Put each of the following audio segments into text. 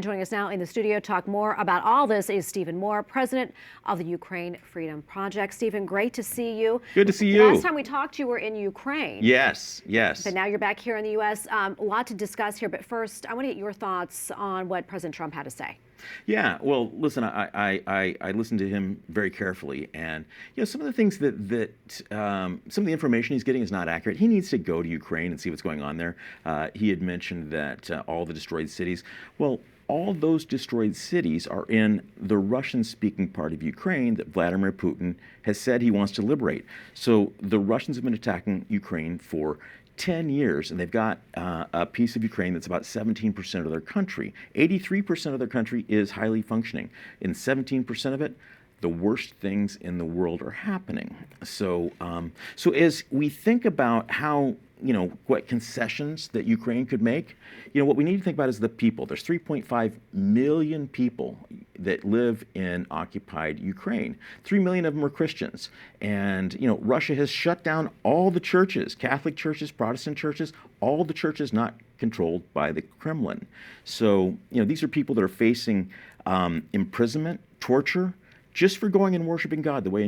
joining us now in the studio to talk more about all this is Stephen Moore, president of the Ukraine Freedom Project. Stephen, great to see you. Good to see you. Last time we talked, you were in Ukraine. Yes, yes. But now you're back here in the U.S. A lot to discuss here, but first, I want to get your thoughts on what President Trump had to say. Yeah, well, listen, I listened to him very carefully, and some of the things that some of the information he's getting is not accurate. He needs to go to Ukraine and see what's going on there. He had mentioned that all the destroyed cities. Well, all those destroyed cities are in the Russian-speaking part of Ukraine that Vladimir Putin has said he wants to liberate. So the Russians have been attacking Ukraine for 10 years, and they've got a piece of Ukraine that's about 17% of their country. 83% of their country is highly functioning. In 17% of it, the worst things in the world are happening. So, so as we think about how, what concessions that Ukraine could make, what we need to think about is the people. There's 3.5 million people that live in occupied Ukraine. 3 million of them are Christians. And, Russia has shut down all the churches, Catholic churches, Protestant churches, all the churches not controlled by the Kremlin. So, these are people that are facing imprisonment, torture, just for going and worshiping God the way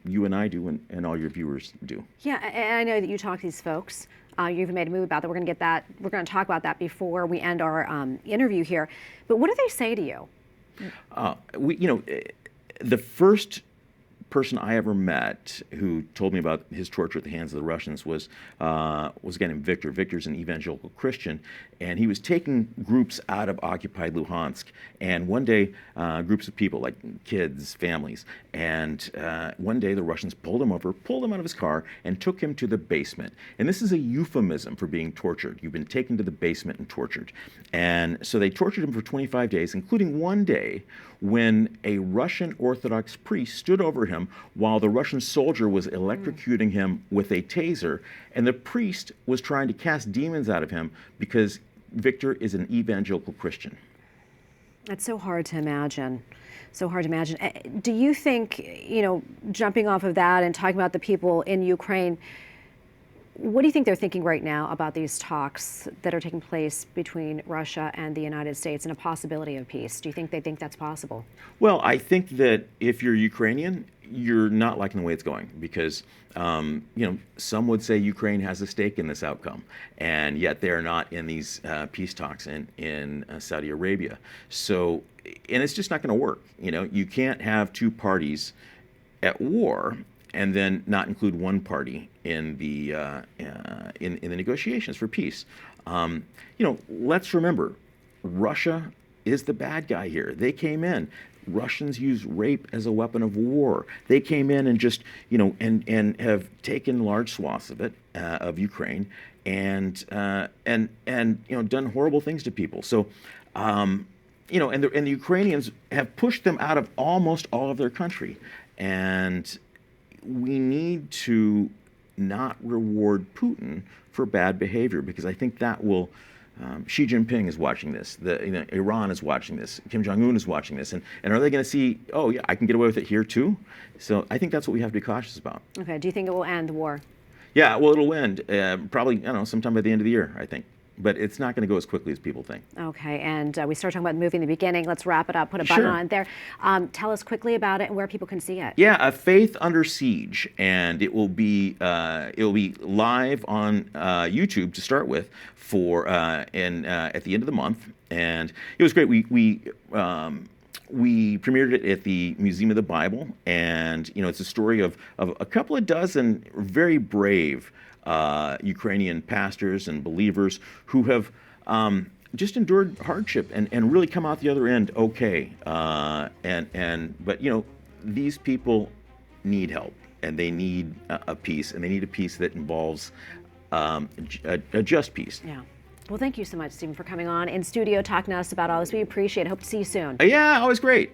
you and I do and all your viewers do. Yeah, and I know that you talk to these folks. You even made a movie about that. We're going to get that. We're going to talk about that before we end our interview here. But what do they say to you? The first person I ever met who told me about his torture at the hands of the Russians was a guy named Victor. Victor's an evangelical Christian, and he was taking groups out of occupied Luhansk. And one day, groups of people, like kids, families, and one day the Russians pulled him over, pulled him out of his car, and took him to the basement. And this is a euphemism for being tortured. You've been taken to the basement and tortured. And so they tortured him for 25 days, including one day when a Russian Orthodox priest stood over him while the Russian soldier was electrocuting him with a taser, and the priest was trying to cast demons out of him because Victor is an evangelical Christian. That's so hard to imagine. So hard to imagine. Do you think, jumping off of that and talking about the people in Ukraine, what do you think they're thinking right now about these talks that are taking place between Russia and the United States and a possibility of peace? Do you think they think that's possible? Well, I think that if you're Ukrainian, you're not liking the way it's going because, some would say Ukraine has a stake in this outcome, and yet they're not in these peace talks in Saudi Arabia. So, and it's just not going to work. You can't have two parties at war and then not include one party in the negotiations for peace. Let's remember, Russia is the bad guy here. They came in. Russians use rape as a weapon of war. They came in and just, and have taken large swaths of it, of Ukraine, and done horrible things to people. So, and the Ukrainians have pushed them out of almost all of their country, and we need to not reward Putin for bad behavior because I think that will. Xi Jinping is watching this. Iran is watching this. Kim Jong-un is watching this, and are they going to see? Oh yeah, I can get away with it here too. So I think that's what we have to be cautious about. Okay. Do you think it will end the war? Yeah. Well, it'll end probably sometime by the end of the year, I think. But it's not going to go as quickly as people think. Okay, and we started talking about the movie in the beginning. Let's wrap it up, put a button on it there. Tell us quickly about it and where people can see it. Yeah, A Faith Under Siege, and it will be live on YouTube to start with for at the end of the month, and it was great. We premiered it at the Museum of the Bible, and it's a story of a couple of dozen very brave Ukrainian pastors and believers who have just endured hardship and really come out the other end okay. But these people need help and they need a peace, and they need a peace that involves a just peace. Yeah. Well, thank you so much, Stephen, for coming on in studio talking to us about all this. We appreciate it. Hope to see you soon. Yeah, always great.